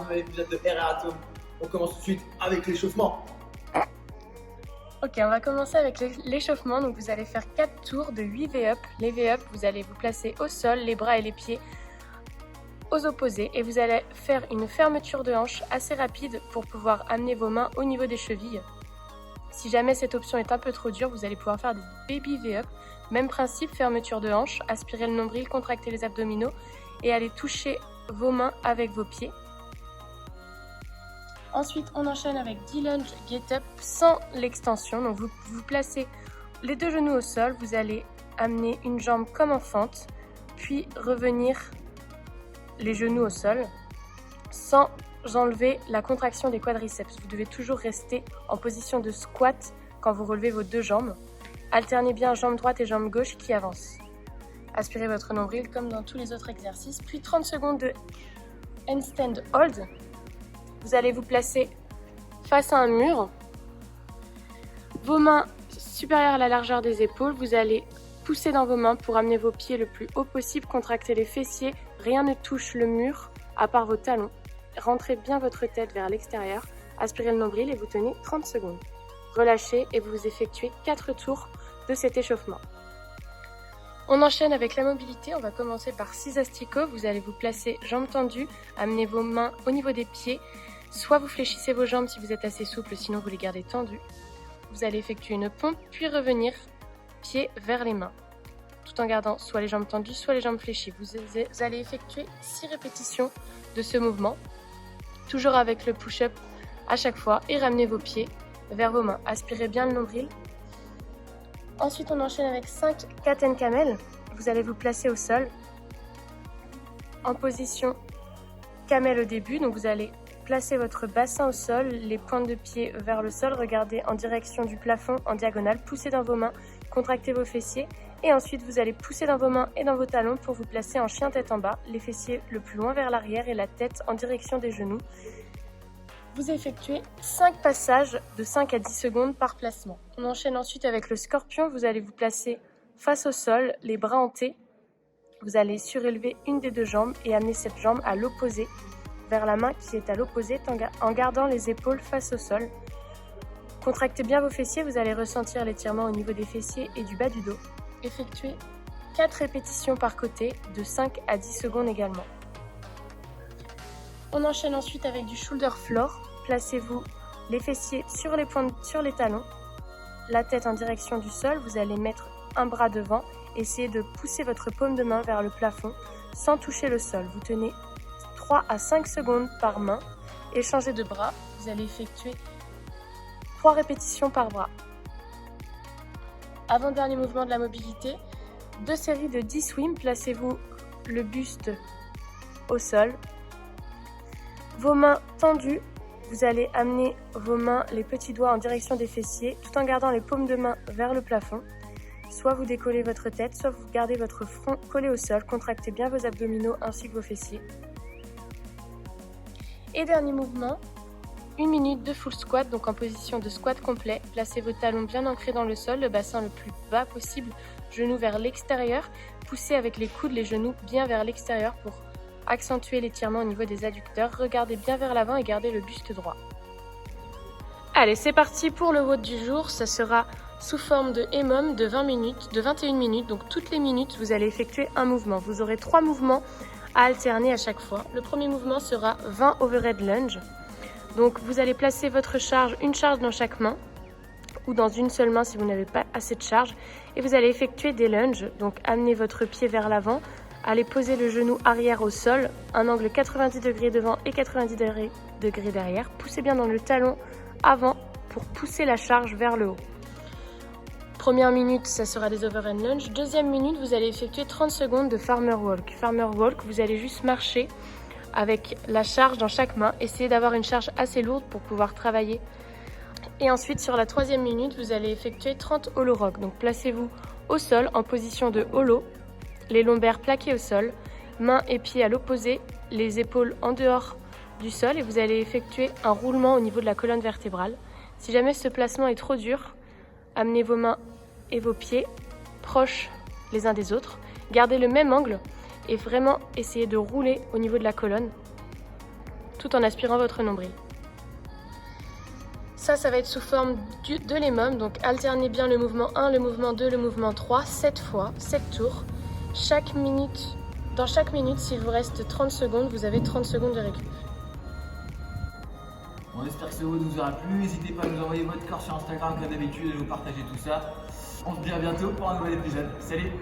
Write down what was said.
nouvel épisode de Air Atom. On commence tout de suite avec l'échauffement. Ok, on va commencer avec l'échauffement. Donc vous allez faire 4 tours de 8 V-up. Les V-up, vous allez vous placer au sol, les bras et les pieds aux opposés. Et vous allez faire une fermeture de hanche assez rapide pour pouvoir amener vos mains au niveau des chevilles. Si jamais cette option est un peu trop dure, vous allez pouvoir faire des baby V-up. Même principe, fermeture de hanche, aspirer le nombril, contracter les abdominaux et aller toucher vos mains avec vos pieds. Ensuite, on enchaîne avec 10 lunge get up sans l'extension. Donc vous placez les deux genoux au sol, vous allez amener une jambe comme en fente, puis revenir les genoux au sol sans enlever la contraction des quadriceps. Vous devez toujours rester en position de squat quand vous relevez vos deux jambes. Alternez bien jambe droite et jambe gauche qui avancent. Aspirez votre nombril comme dans tous les autres exercices. Puis 30 secondes de handstand hold. Vous allez vous placer face à un mur. Vos mains supérieures à la largeur des épaules. Vous allez pousser dans vos mains pour amener vos pieds le plus haut possible. Contractez les fessiers. Rien ne touche le mur à part vos talons. Rentrez bien votre tête vers l'extérieur. Aspirez le nombril et vous tenez 30 secondes. Relâchez et vous effectuez 4 tours de cet échauffement. On enchaîne avec la mobilité. On va commencer par 6 asticots. Vous allez vous placer jambes tendues, amener vos mains au niveau des pieds. Soit vous fléchissez vos jambes si vous êtes assez souple, sinon vous les gardez tendues. Vous allez effectuer une pompe, puis revenir pieds vers les mains, tout en gardant soit les jambes tendues, soit les jambes fléchies. Vous allez effectuer 6 répétitions de ce mouvement, toujours avec le push-up à chaque fois, et ramenez vos pieds vers vos mains. Aspirez bien le nombril. Ensuite, on enchaîne avec 5 cat and camel. Vous allez vous placer au sol en position camel au début. Donc vous allez placer votre bassin au sol, les pointes de pied vers le sol, regardez en direction du plafond en diagonale, poussez dans vos mains, contractez vos fessiers et ensuite vous allez pousser dans vos mains et dans vos talons pour vous placer en chien tête en bas, les fessiers le plus loin vers l'arrière et la tête en direction des genoux. Vous effectuez 5 passages de 5 à 10 secondes par placement. On enchaîne ensuite avec le scorpion. Vous allez vous placer face au sol, les bras en T. Vous allez surélever une des deux jambes et amener cette jambe à l'opposé, vers la main qui est à l'opposé, en gardant les épaules face au sol. Contractez bien vos fessiers, vous allez ressentir l'étirement au niveau des fessiers et du bas du dos. Effectuez 4 répétitions par côté, de 5 à 10 secondes également. On enchaîne ensuite avec du shoulder floor. Placez-vous les fessiers sur les talons, la tête en direction du sol. Vous allez mettre un bras devant. Essayez de pousser votre paume de main vers le plafond sans toucher le sol. Vous tenez 3 à 5 secondes par main et changez de bras. Vous allez effectuer 3 répétitions par bras. Avant-dernier mouvement de la mobilité, 2 séries de 10 swims. Placez-vous le buste au sol. Vos mains tendues, vous allez amener vos mains, les petits doigts en direction des fessiers, tout en gardant les paumes de main vers le plafond. Soit vous décollez votre tête, soit vous gardez votre front collé au sol. Contractez bien vos abdominaux ainsi que vos fessiers. Et dernier mouvement, 1 minute de full squat, donc en position de squat complet. Placez vos talons bien ancrés dans le sol, le bassin le plus bas possible, genoux vers l'extérieur. Poussez avec les coudes les genoux bien vers l'extérieur pour accentuer l'étirement au niveau des adducteurs. Regardez bien vers l'avant et gardez le buste droit. Allez, c'est parti pour le WOD du jour. Ça sera sous forme de EMOM de 20 minutes, de 21 minutes. Donc toutes les minutes, vous allez effectuer un mouvement. Vous aurez 3 mouvements à alterner à chaque fois. Le premier mouvement sera 20 overhead lunge. Donc vous allez placer votre charge, une charge dans chaque main ou dans une seule main si vous n'avez pas assez de charge. Et vous allez effectuer des lunges. Donc amenez votre pied vers l'avant. Allez poser le genou arrière au sol, un angle 90 degrés devant et 90 degrés derrière. Poussez bien dans le talon avant pour pousser la charge vers le haut. Première minute, ça sera des overhand lunge. Deuxième minute, vous allez effectuer 30 secondes de farmer walk. Farmer walk, vous allez juste marcher avec la charge dans chaque main. Essayez d'avoir une charge assez lourde pour pouvoir travailler. Et ensuite, sur la troisième minute, vous allez effectuer 30 hollow rock. Donc placez-vous au sol en position de hollow. Les lombaires plaqués au sol, mains et pieds à l'opposé, les épaules en dehors du sol et vous allez effectuer un roulement au niveau de la colonne vertébrale. Si jamais ce placement est trop dur, amenez vos mains et vos pieds proches les uns des autres. Gardez le même angle et vraiment essayez de rouler au niveau de la colonne. tout en aspirant votre nombril. Ça va être sous forme de l'émum, donc alternez bien le mouvement 1, le mouvement 2, le mouvement 3, 7 fois, 7 tours. Dans chaque minute, s'il vous reste 30 secondes, vous avez 30 secondes de récup. On espère que ce VOD vous aura plu. N'hésitez pas à nous envoyer votre corps sur Instagram comme d'habitude et nous partager tout ça. On se dit à bientôt pour un nouvel épisode. Salut!